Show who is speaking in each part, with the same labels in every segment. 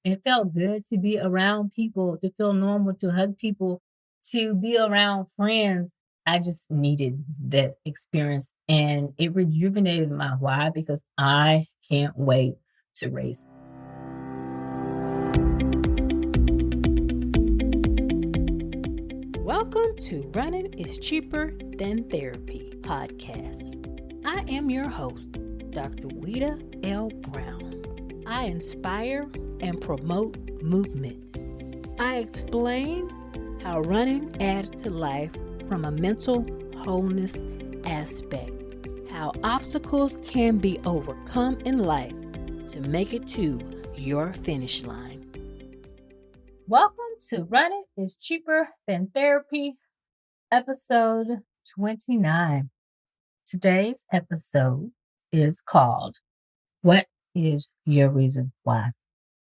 Speaker 1: It felt good to be around people, to feel normal, to hug people, to be around friends. I just needed that experience and it rejuvenated my why because I can't wait to race.
Speaker 2: Welcome to Running is Cheaper Than Therapy podcast. I am your host, Dr. Weta L. Brown. I inspire and promote movement. I explain how running adds to life from a mental wholeness aspect, how obstacles can be overcome in life to make it to your finish line.
Speaker 1: Welcome to Running is Cheaper Than Therapy, episode 29. Today's episode is called, What is Your Reason Why?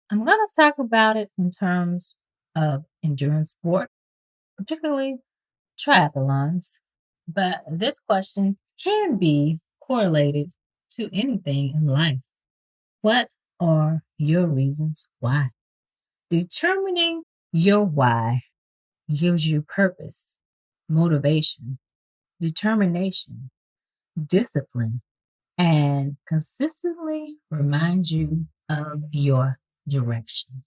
Speaker 1: I'm going to talk about it in terms of endurance sport, particularly triathlons, but this question can be correlated to anything in life. What are your reasons why? Determining your why gives you purpose, motivation, determination, discipline, and consistently reminds you of your direction.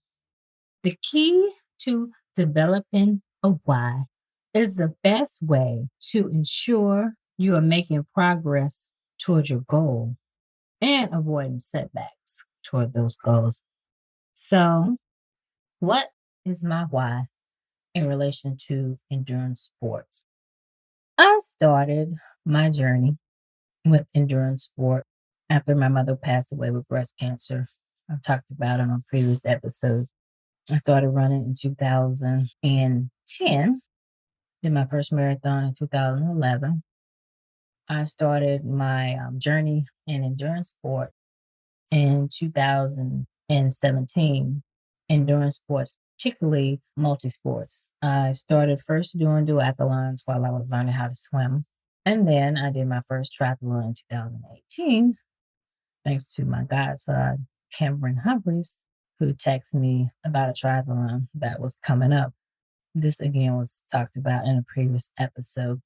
Speaker 1: The key to developing a why is the best way to ensure you are making progress toward your goal and avoiding setbacks toward those goals. So, what is my why in relation to endurance sports? I started my journey with endurance sport after my mother passed away with breast cancer. I've talked about it on a previous episode. I started running in 2010, did my first marathon in 2011. I started my journey in endurance sport in 2017, endurance sports, particularly multi-sports. I started first doing duathlons while I was learning how to swim. And then I did my first triathlon in 2018, thanks to my godson, Cameron Humphreys, who texted me about a triathlon that was coming up. This again was talked about in a previous episode.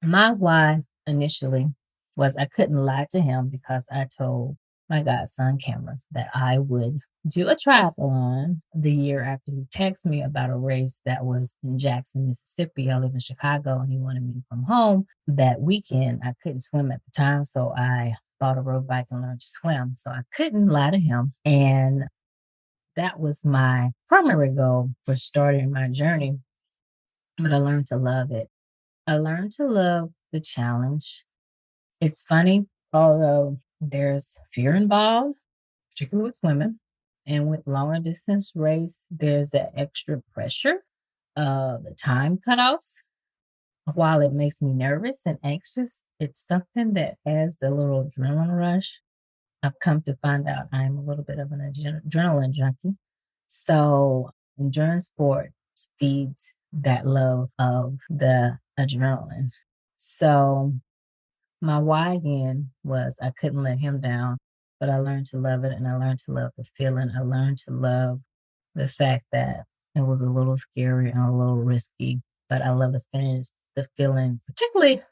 Speaker 1: My why initially was I couldn't lie to him because I told my godson Cameron that I would do a triathlon the year after he texted me about a race that was in Jackson, Mississippi. I live in Chicago and he wanted me to come home that weekend. I couldn't swim at the time, so I bought a road bike and learned to swim. So I couldn't lie to him. And that was my primary goal for starting my journey. But I learned to love it. I learned to love the challenge. It's funny, although there's fear involved, particularly with women, and with longer distance race, there's that extra pressure of the time cutoffs. While it makes me nervous and anxious, it's something that adds the little adrenaline rush. I've come to find out I'm a little bit of an adrenaline junkie. So endurance sport feeds that love of the adrenaline. So my why again was I couldn't let him down, but I learned to love it and I learned to love the feeling. I learned to love the fact that it was a little scary and a little risky, but I love the feeling, particularly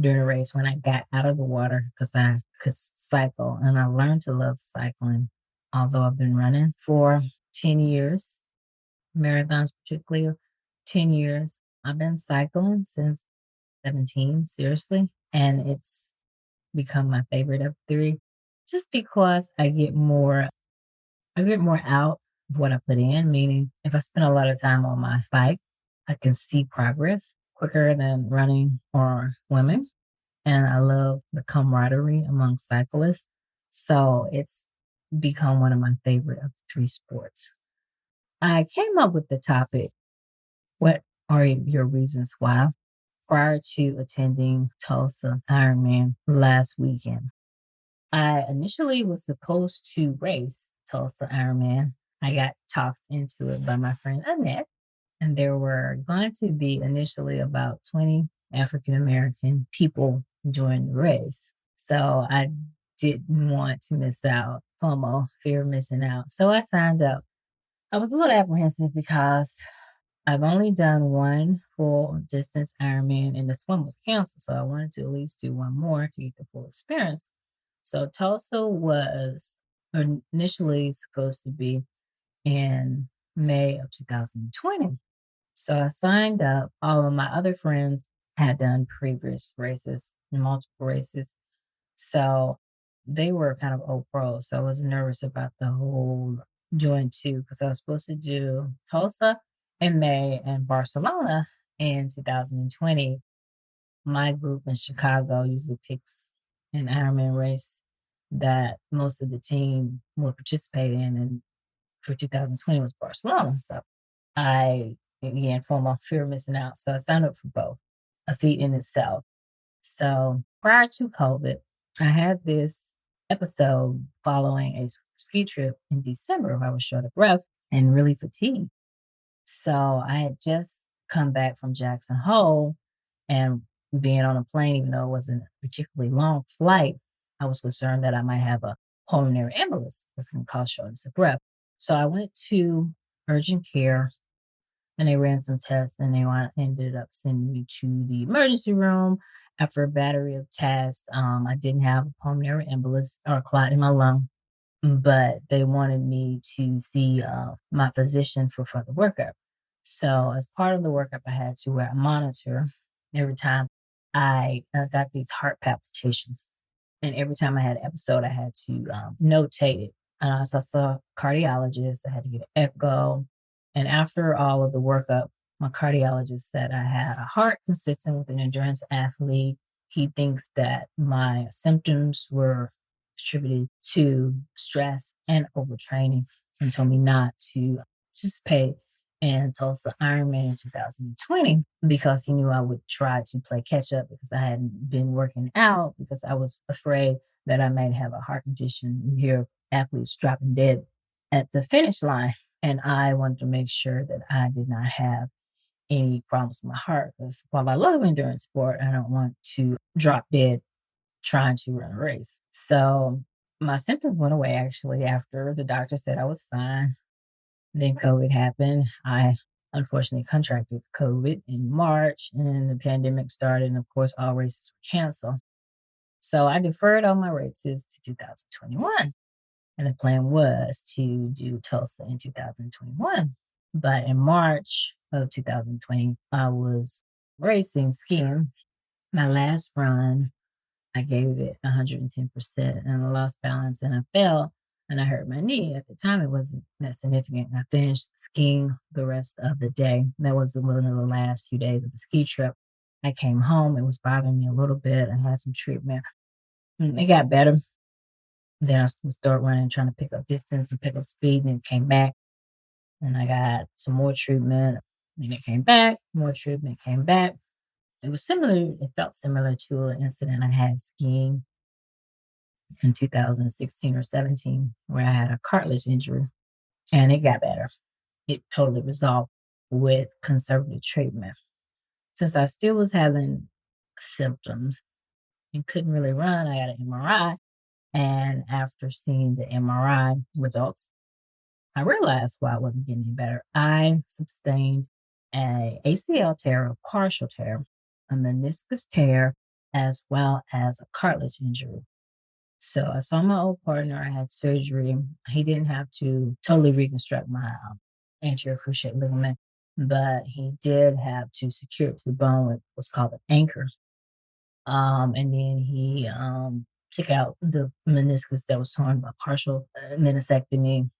Speaker 1: during a race when I got out of the water because I could cycle and I learned to love cycling. Although I've been running for 10 years, marathons particularly 10 years, I've been cycling since 17, seriously. And it's become my favorite of three just because I get more out of what I put in, meaning if I spend a lot of time on my bike, I can see progress quicker than running or swimming. And I love the camaraderie among cyclists. So it's become one of my favorite of the three sports. I came up with the topic, what are your reasons why? Prior to attending Tulsa IronMan last weekend. I initially was supposed to race Tulsa IronMan. I got talked into it by my friend Annette, and there were going to be initially about 20 African American people join the race. So I didn't want to miss out, FOMO, fear of missing out. So I signed up. I was a little apprehensive because I've only done one full distance Ironman and this one was canceled. So I wanted to at least do one more to get the full experience. So Tulsa was initially supposed to be in May of 2020. So I signed up. All of my other friends had done previous races, multiple races. So they were kind of old pros. So I was nervous about the whole doing two because I was supposed to do Tulsa in May and Barcelona in 2020. My group in Chicago usually picks an Ironman race that most of the team will participate in. And for 2020 was Barcelona. So I, again, FOMO, fear of missing out. So I signed up for both, a feat in itself. So prior to COVID, I had this episode following a ski trip in December where I was short of breath and really fatigued. So I had just come back from Jackson Hole and being on a plane, even though it wasn't a particularly long flight, I was concerned that I might have a pulmonary embolus, was going to cause shortness of breath. So I went to urgent care and they ran some tests and they ended up sending me to the emergency room after a battery of tests. I didn't have a pulmonary embolus or a clot in my lung, but they wanted me to see my physician for further workup. So as part of the workup, I had to wear a monitor every time I got these heart palpitations. And every time I had an episode, I had to notate it. So I saw a cardiologist. I had to get an echo. And after all of the workup, my cardiologist said I had a heart consistent with an endurance athlete. He thinks that my symptoms were attributed to stress and overtraining and told me not to participate in Tulsa IronMan in 2020 because he knew I would try to play catch up because I hadn't been working out because I was afraid that I might have a heart condition. You hear athletes dropping dead at the finish line. And I wanted to make sure that I did not have any problems with my heart because while I love endurance sport, I don't want to drop dead trying to run a race. So my symptoms went away actually after the doctor said I was fine. Then COVID happened. I unfortunately contracted COVID in March and the pandemic started. And of course, all races were canceled. So I deferred all my races to 2021. And the plan was to do Tulsa in 2021. But in March of 2020, I was racing, skiing. My last run, I gave it 110% and I lost balance and I fell and I hurt my knee. At the time, it wasn't that significant. I finished skiing the rest of the day. That was one of the last few days of the ski trip. I came home. It was bothering me a little bit. I had some treatment. It got better. Then I would start running, trying to pick up distance and pick up speed, and it came back. And I got some more treatment, and it came back. More treatment came back. It was similar. It felt similar to an incident I had skiing in 2016 or 17, where I had a cartilage injury, and it got better. It totally resolved with conservative treatment. Since I still was having symptoms and couldn't really run, I got an MRI. And after seeing the MRI results, I realized why I wasn't getting any better. I sustained a ACL tear, a partial tear, a meniscus tear, as well as a cartilage injury. So I saw my old partner. I had surgery. He didn't have to totally reconstruct my anterior cruciate ligament, but he did have to secure it to the bone with what's called an anchor. And then he took out the meniscus that was torn by partial meniscectomy,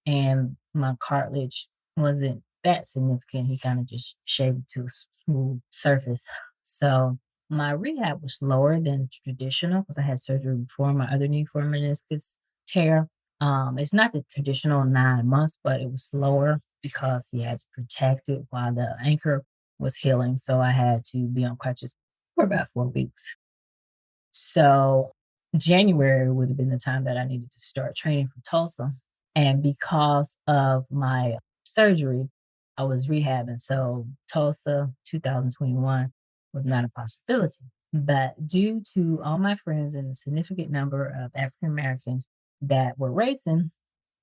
Speaker 1: and my cartilage wasn't that significant. He kind of just shaved it to a smooth surface. So my rehab was slower than traditional because I had surgery before my other knee for a meniscus tear. It's not the traditional 9 months, but it was slower because he had to protect it while the anchor was healing. So I had to be on crutches for about 4 weeks. So January would have been the time that I needed to start training for Tulsa. And because of my surgery, I was rehabbing. So Tulsa 2021 was not a possibility. But due to all my friends and a significant number of African Americans that were racing,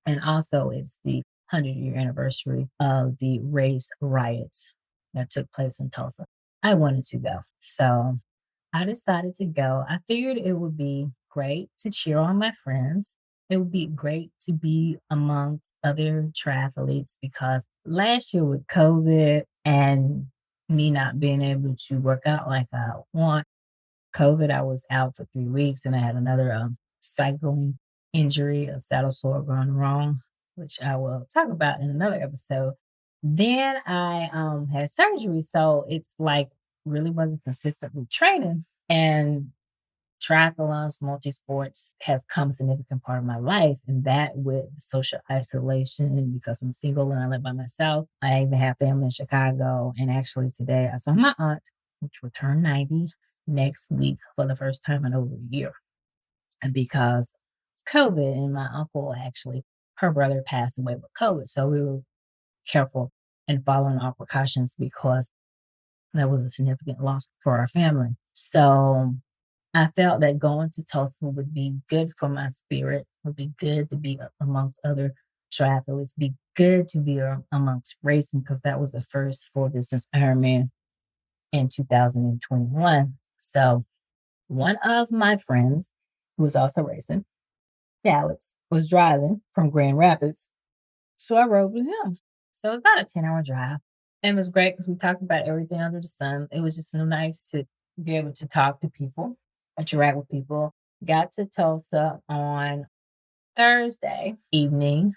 Speaker 1: and also it's the 100-year anniversary of the race riots that took place in Tulsa. I wanted to go. So I decided to go. I figured it would be great to cheer on my friends. It would be great to be amongst other triathletes because last year with COVID and me not being able to work out like I want, COVID, I was out for 3 weeks and I had another cycling injury, a saddle sore gone wrong, which I will talk about in another episode. Then I had surgery. So it's like really wasn't consistently training. And triathlons, multi-sports has come a significant part of my life. And that with the social isolation, because I'm single and I live by myself. I even have family in Chicago. And actually today I saw my aunt, which will turn 90 next week for the first time in over a year. And because of COVID, and my uncle actually, her brother passed away with COVID. So we were careful and following our precautions because that was a significant loss for our family. So I felt that going to Tulsa would be good for my spirit, would be good to be amongst other triathletes, be good to be amongst racing because that was the first full distance Ironman in 2021. So one of my friends who was also racing, Alex, was driving from Grand Rapids. So I rode with him. So it was about a 10-hour drive. And it was great because we talked about everything under the sun. It was just so nice to be able to talk to people, interact with people. Got to Tulsa on Thursday evening.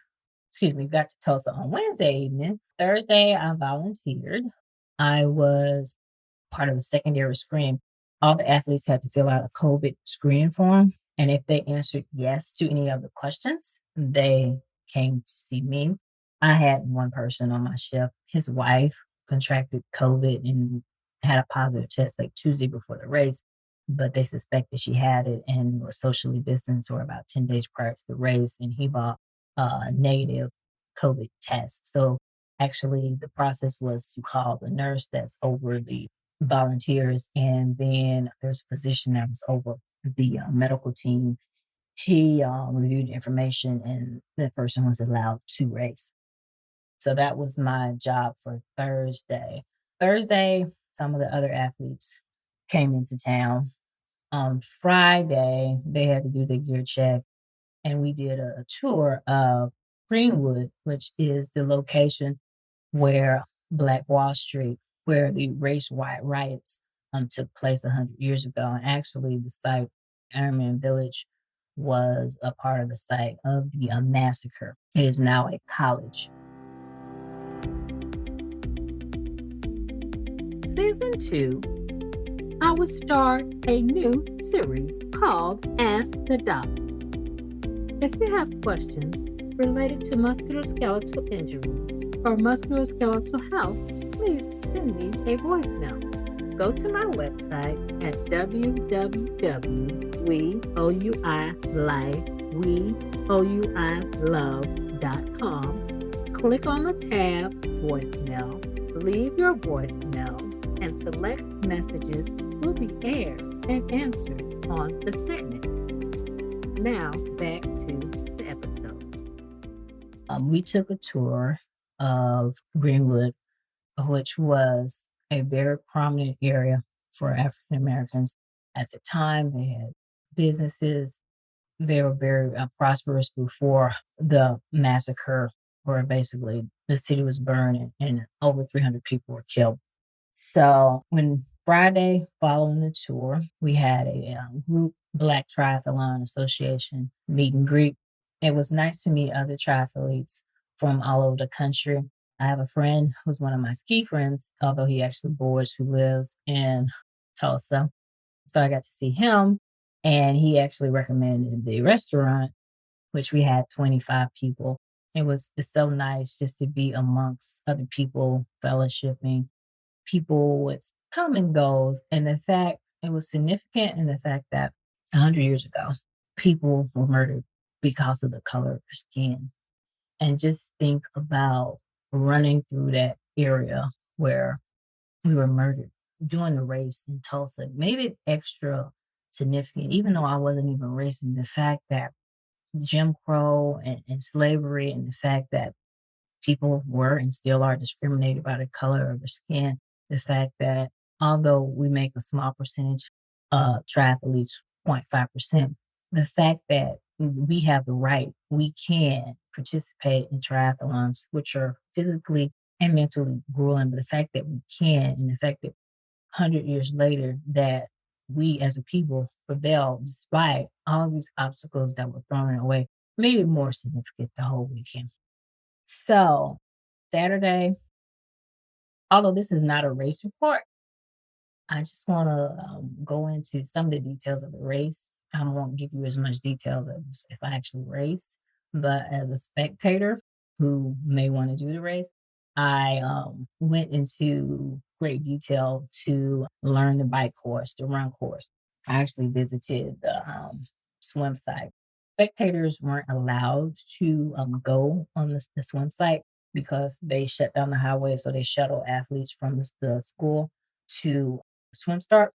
Speaker 1: Got to Tulsa on Wednesday evening. Thursday, I volunteered. I was part of the secondary screening. All the athletes had to fill out a COVID screening form. And if they answered yes to any of the questions, they came to see me. I had one person on my shift. His wife contracted COVID and had a positive test like Tuesday before the race, but they suspected she had it and was socially distanced for about 10 days prior to the race. And he bought a negative COVID test. So actually the process was to call the nurse that's over the volunteers, and then there's a physician that was over the medical team. He reviewed the information and the person was allowed to race. So that was my job for Thursday. Thursday, some of the other athletes came into town. On Friday, they had to do their gear check, and we did a tour of Greenwood, which is the location where Black Wall Street, where the race riots took place 100 years ago. And actually, the site, Ironman Village, was a part of the site of the massacre. It is now a college.
Speaker 2: Season 2, I will start a new series called Ask the Doc. If you have questions related to musculoskeletal injuries or musculoskeletal health, please send me a voicemail. Go to my website at www.weouilove.com. Click on the tab Voicemail, leave your voicemail, and select messages will be aired and answered on the segment. Now back to the episode.
Speaker 1: We took a tour of Greenwood, which was a very prominent area for African Americans at the time. They had businesses. They were very prosperous before the massacre, where basically the city was burned and over 300 people were killed. So when Friday following the tour, we had a group Black Triathlon Association meet and greet. It was nice to meet other triathletes from all over the country. I have a friend who's one of my ski friends, although he actually boards, who lives in Tulsa. So I got to see him, and he actually recommended the restaurant, which we had 25 people. It's so nice just to be amongst other people, fellowshipping, people with common goals. And the fact it was significant in the fact that 100 years ago, people were murdered because of the color of their skin. And just think about running through that area where we were murdered during the race in Tulsa made it extra significant, even though I wasn't even racing. The fact that Jim Crow and slavery, and the fact that people were and still are discriminated by the color of their skin. The fact that although we make a small percentage of triathletes, 0.5%, the fact that we have the right, we can participate in triathlons, which are physically and mentally grueling, but the fact that we can, and the fact that 100 years later, that we as a people prevailed despite all these obstacles that were thrown away, made it more significant the whole weekend. So, Saturday, although this is not a race report, I just want to go into some of the details of the race. I won't give you as much details as if I actually raced, but as a spectator who may want to do the race, I went into great detail to learn the bike course, the run course. I actually visited the swim site. Spectators weren't allowed to go on the swim site because they shut down the highway, so they shuttle athletes from the school to swim start,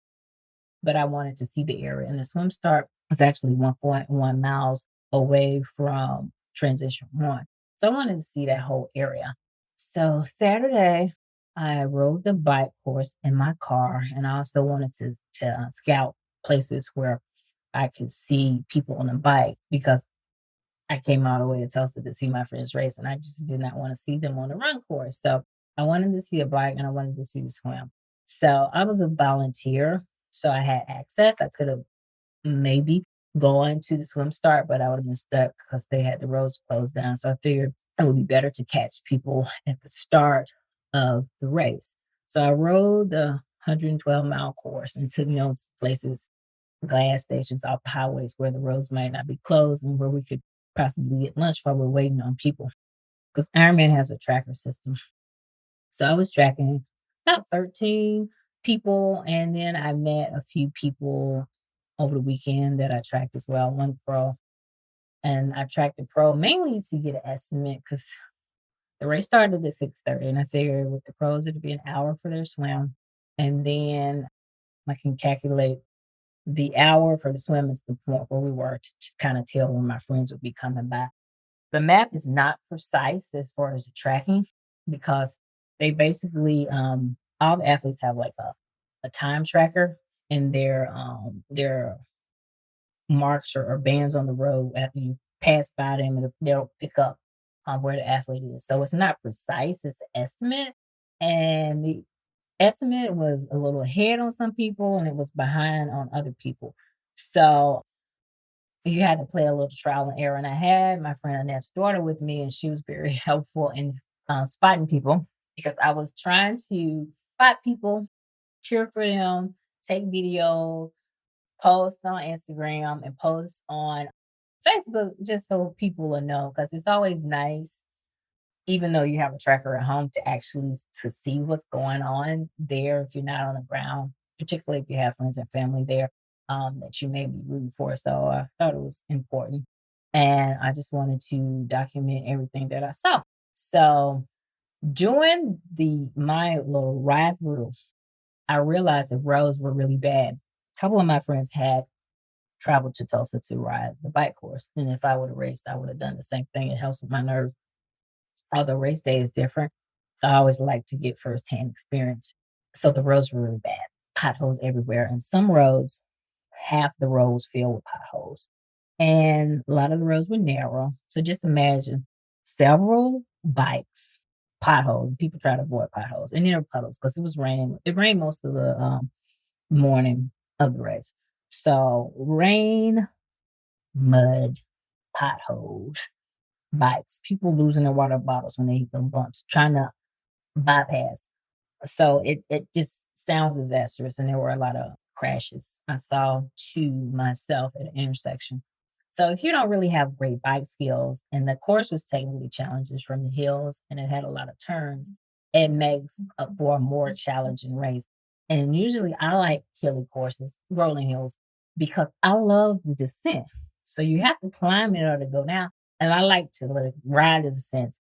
Speaker 1: but I wanted to see the area. And the swim start was actually 1.1 miles away from transition one. So I wanted to see that whole area. So Saturday, I rode the bike course in my car, and I also wanted to scout places where I could see people on the bike because I came all the way to Tulsa to see my friends race, and I just did not want to see them on the run course. So I wanted to see a bike and I wanted to see the swim. So I was a volunteer, so I had access. I could have maybe gone to the swim start, but I would have been stuck because they had the roads closed down. So I figured it would be better to catch people at the start of the race. So I rode the 112-mile course and took notes places, gas stations off the highways where the roads might not be closed and where we could possibly get lunch while we're waiting on people. Because Ironman has a tracker system. So I was tracking about 13 people, and then I met a few people over the weekend that I tracked as well, one pro. And I tracked the pro mainly to get an estimate because the race started at 6:30, and I figured with the pros it'd be an hour for their swim. And then I can calculate the hour for the swim is the point where we were to kind of tell when my friends would be coming by. The map is not precise as far as the tracking because they basically all the athletes have like a time tracker and their marks or bands on the road after you pass by them and they'll pick up where the athlete is. So it's not precise, it's an estimate. And the estimate was a little ahead on some people and it was behind on other people. So you had to play a little trial and error. And I had my friend Annette's daughter with me, and she was very helpful in spotting people because I was trying to spot people, cheer for them, take video, post on Instagram, and post on Facebook just so people will know. Because it's always nice, even though you have a tracker at home, to actually to see what's going on there if you're not on the ground, particularly if you have friends and family there that you may be rooting for. So I thought it was important. And I just wanted to document everything that I saw. So during my little ride through, I realized the roads were really bad. A couple of my friends had traveled to Tulsa to ride the bike course. And if I would have raced, I would have done the same thing. It helps with my nerves. Although race day is different, I always like to get firsthand experience. So the roads were really bad, potholes everywhere. And some roads, half the roads filled with potholes. And a lot of the roads were narrow. So just imagine several bikes, potholes. People try to avoid potholes. And there were puddles because it was raining. It rained most of the morning of the race. So rain, mud, potholes, bikes, people losing their water bottles when they hit them bumps, trying to bypass. So it just sounds disastrous, and there were a lot of crashes. I saw two myself at an intersection. So if you don't really have great bike skills, and the course was technically challenges from the hills, and it had a lot of turns, it makes for a more challenging race. And usually I like hilly courses, rolling hills, because I love the descent. So you have to climb in order to go down. And I like to ride the descent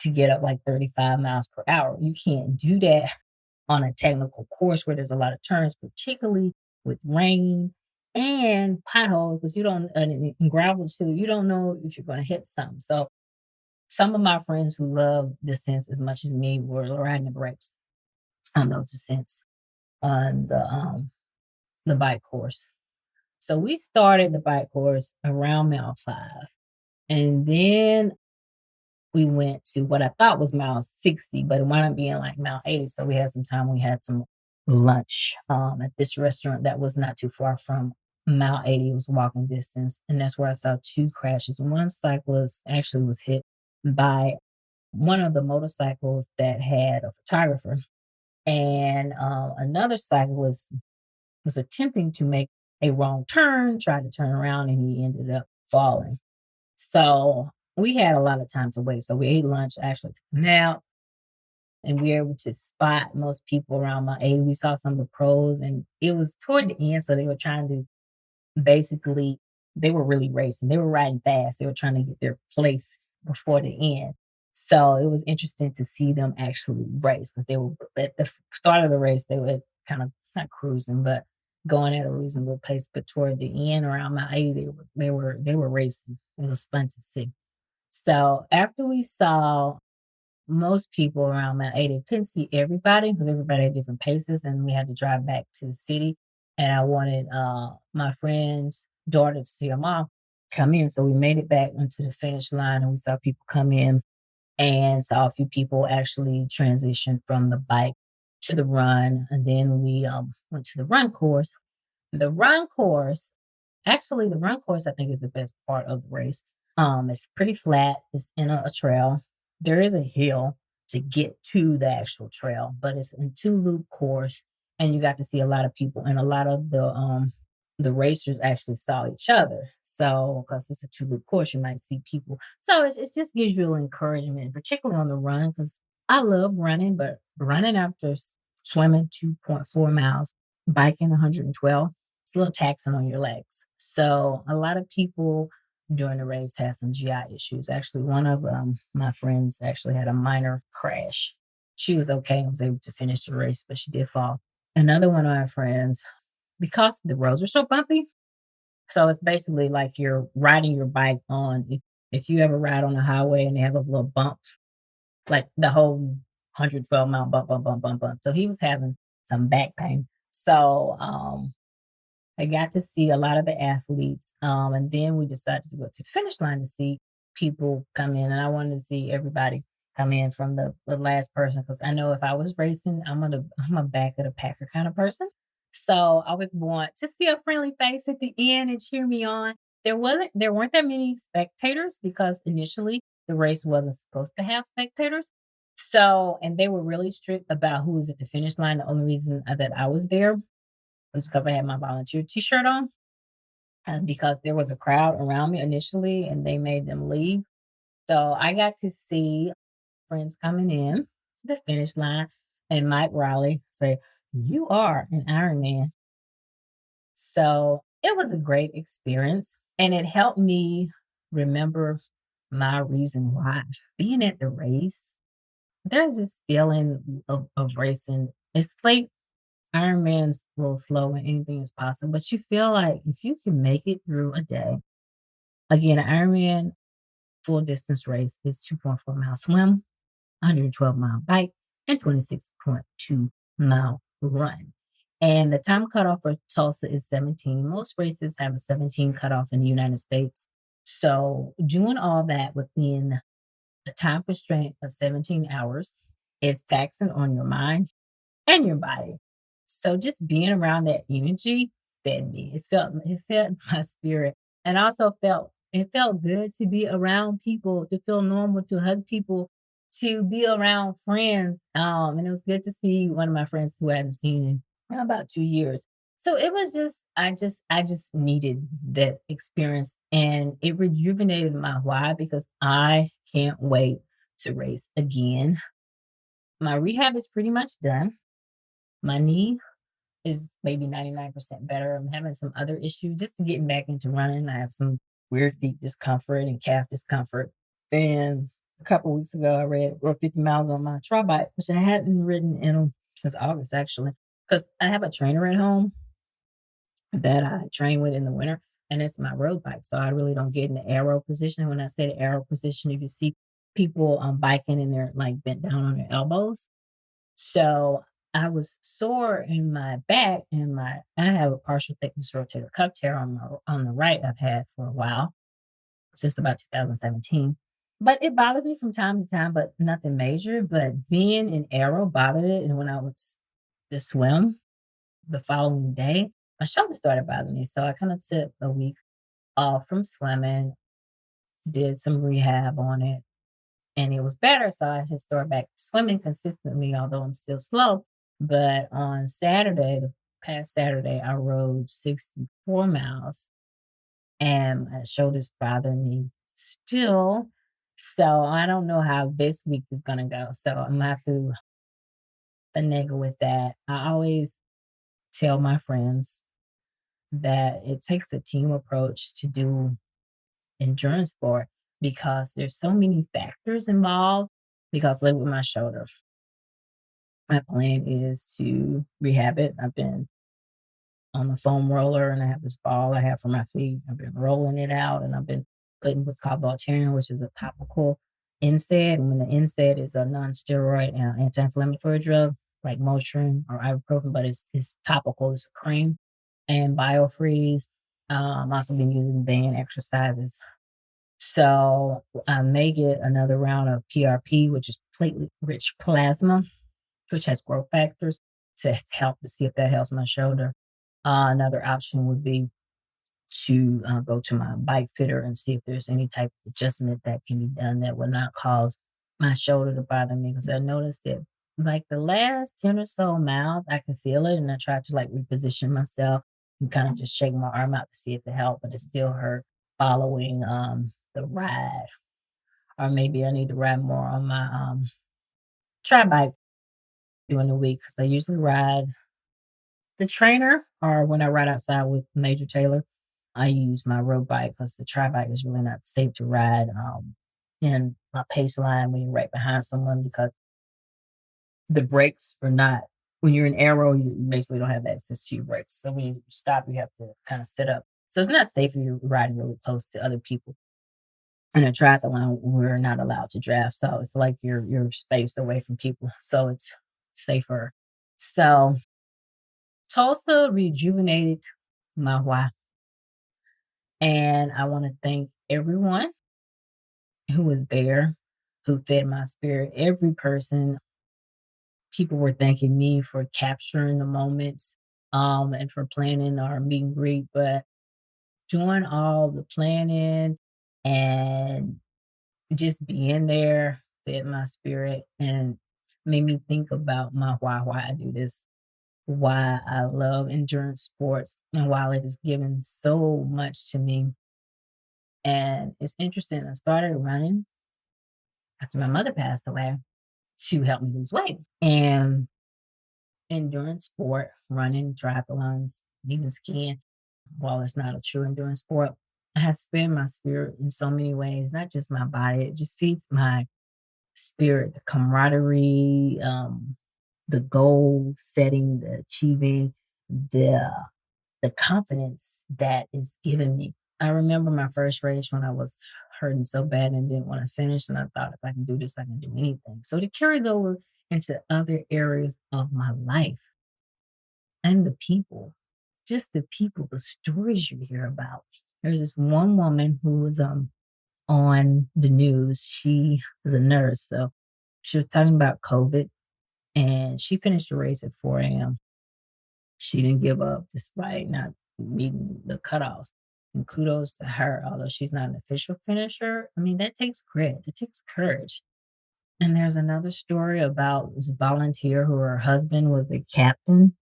Speaker 1: to get up like 35 miles per hour. You can't do that on a technical course where there's a lot of turns, particularly with rain and potholes, because you don't, and gravel too, you don't know if you're going to hit something. So some of my friends who love descents as much as me were riding the brakes on those descents on the bike course. So we started the bike course around mile 5, and then we went to what I thought was mile 60, but it wound up being like mile 80. So we had some time. We had some lunch at this restaurant that was not too far from mile 80. It was walking distance. And that's where I saw 2 crashes. One cyclist actually was hit by one of the motorcycles that had a photographer. And another cyclist was attempting to make a wrong turn, tried to turn around, and he ended up falling. So we had a lot of time to wait. So we ate lunch, actually took a nap, and we were able to spot most people around my age. We saw some of the pros, and it was toward the end. So they were trying to basically, they were really racing. They were riding fast. They were trying to get their place before the end. So it was interesting to see them actually race because they were at the start of the race, they were kind of not cruising, but going at a reasonable pace. But toward the end, around mile 80, they were racing. It was fun to see. So after we saw most people around mile 80, couldn't see everybody because everybody had different paces, and we had to drive back to the city. And I wanted my friend's daughter to see her mom come in. So we made it back into the finish line, and we saw people come in and saw a few people actually transition from the bike to the run. And then we went to the run course. The run course, actually, the run course I think is the best part of the race. It's pretty flat. It's in a trail. There is a hill to get to the actual trail, but it's in 2-loop course, and you got to see a lot of people, and a lot of the racers actually saw each other. So, because it's a 2-loop course, you might see people. So it just gives you encouragement, particularly on the run, because I love running, but running after swimming 2.4 miles, biking 112, it's a little taxing on your legs. So a lot of people during the race had some GI issues. Actually, one of my friends actually had a minor crash. She was okay and was able to finish the race, but she did fall. Another one of our friends, because the roads are so bumpy, so it's basically like you're riding your bike on. If you ever ride on the highway and they have a little bumps, like the whole 112-mile bump, bump, bump, bump, bump. So he was having some back pain. So I got to see a lot of the athletes. And then we decided to go to the finish line to see people come in. And I wanted to see everybody come in from the last person. Because I know if I was racing, I'm a back of the packer kind of person. So I would want to see a friendly face at the end and cheer me on. There weren't that many spectators because initially the race wasn't supposed to have spectators. So, and they were really strict about who was at the finish line. The only reason that I was there was because I had my volunteer t-shirt on, and because there was a crowd around me initially and they made them leave. So I got to see friends coming in to the finish line and Mike Riley say, "You are an Iron Man." So it was a great experience, and it helped me remember my reason why. Being at the race, there's this feeling of racing. It's like Iron Man's a little slow when anything is possible, but you feel like if you can make it through a day, again, an Ironman full distance race is 2.4-mile swim, 112-mile bike, and 26.2-mile run. And the time cutoff for Tulsa is 17. Most races have a 17 cutoff in the United States. So doing all that within a time constraint of 17 hours is taxing on your mind and your body. So just being around that energy fed me. It fed my spirit. And also it felt good to be around people, to feel normal, to hug people, to be around friends. And it was good to see one of my friends who I hadn't seen in about 2 years. So it was just I just needed that experience, and it rejuvenated my why because I can't wait to race again. My rehab is pretty much done. My knee is maybe 99% better. I'm having some other issues just to getting back into running. I have some weird feet discomfort and calf discomfort. And a couple weeks ago, I rode 50 miles on my tri bike, which I hadn't ridden in since August actually, because I have a trainer at home that I train with in the winter, and it's my road bike. So I really don't get in the arrow position. When I say the arrow position, if you see people biking and they're like bent down on their elbows. So I was sore in my back and I have a partial thickness rotator cuff tear on the right I've had for a while, since about 2017. But it bothers me from time to time, but nothing major. But being in aero bothered it. And when I was to swim the following day, my shoulder started bothering me. So I kind of took a week off from swimming, did some rehab on it, and it was better. So I just started back swimming consistently, although I'm still slow. But on Saturday, the past Saturday, I rode 64 miles and my shoulders bother me still. So I don't know how this week is gonna go. So I'm gonna have to finagle with that. I always tell my friends that it takes a team approach to do endurance sport because there's so many factors involved. Because like with my shoulder, my plan is to rehab it. I've been on the foam roller and I have this ball I have for my feet. I've been rolling it out and I've been putting what's called Voltaren, which is a topical NSAID. And when the NSAID is a non-steroid and anti-inflammatory drug like Motrin or ibuprofen, but it's topical, it's a cream, and biofreeze. I've also been using band exercises. So I may get another round of PRP, which is platelet-rich plasma, which has growth factors to help to see if that helps my shoulder. Another option would be to go to my bike fitter and see if there's any type of adjustment that can be done that would not cause my shoulder to bother me. Because I noticed that like the last 10 or so miles, I can feel it. And I tried to like reposition myself and kind of just shake my arm out to see if it helped, but it still hurt following the ride. Or maybe I need to ride more on my tri bike during the week because I usually ride the trainer, or when I ride outside with Major Taylor, I use my road bike because the tri bike is really not safe to ride in a pace line when you're right behind someone because the brakes are not. When you're in aero, you basically don't have access to your brakes. So when you stop, you have to kind of sit up. So it's not safe if you're riding really close to other people. In a triathlon, we're not allowed to draft, so it's like you're spaced away from people, so it's safer. So Tulsa rejuvenated my why. And I want to thank everyone who was there, who fed my spirit. Every person, people were thanking me for capturing the moments and for planning our meet and greet. But doing all the planning and just being there fed my spirit and made me think about my why I do this, why I love endurance sports, and while it has given so much to me. And it's interesting, I started running after my mother passed away to help me lose weight. And endurance sport, running, triathlons, even skiing, while it's not a true endurance sport, has fed my spirit in so many ways, not just my body. It just feeds my spirit, the camaraderie, the goal setting, the achieving, the the confidence that is given me. I remember my first race when I was hurting so bad and didn't want to finish, and I thought if I can do this, I can do anything. So it carries over into other areas of my life and the people, just the people, the stories you hear about. There's this one woman who was on the news. She was a nurse, so she was talking about COVID, and she finished the race at 4 a.m. She didn't give up despite not meeting the cutoffs. And kudos to her, although she's not an official finisher. I mean, that takes grit, it takes courage. And there's another story about this volunteer who her husband was the captain,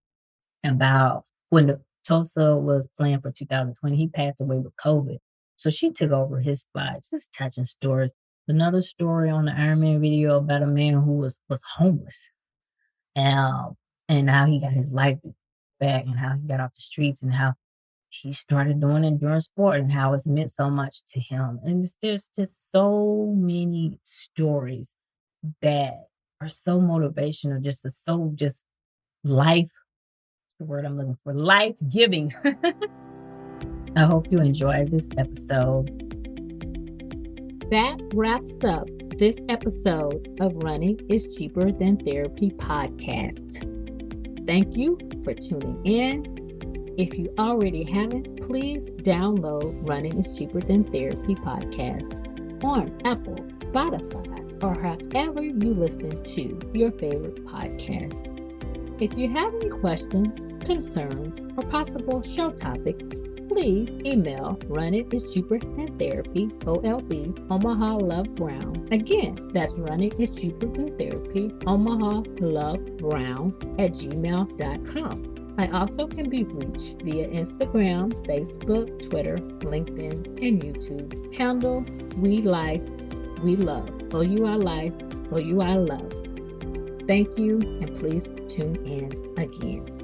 Speaker 1: about when the Tulsa was planned for 2020, he passed away with COVID. So she took over his spot. Just touching stories. Another story on the Ironman video about a man who was homeless. Um, and how he got his life back and how he got off the streets and how he started doing endurance sport and how it's meant so much to him. And there's just so many stories that are so motivational, just life. What's the word I'm looking for? Life giving. I hope you enjoyed this episode.
Speaker 2: That wraps up this episode of Running is Cheaper Than Therapy podcast. Thank you for tuning in. If you already haven't, please download Running is Cheaper Than Therapy podcast on Apple, Spotify, or however you listen to your favorite podcast. If you have any questions, concerns, or possible show topics, please email runningischeaperthan.therapy, OLB, Omaha Love Brown. Again, that's runningischeaperthan.therapy, Omaha Love Brown @gmail.com. I also can be reached via Instagram, Facebook, Twitter, LinkedIn, and YouTube. Handle We Life, We Love. OUI Life, OUI Love. Thank you, and please tune in again.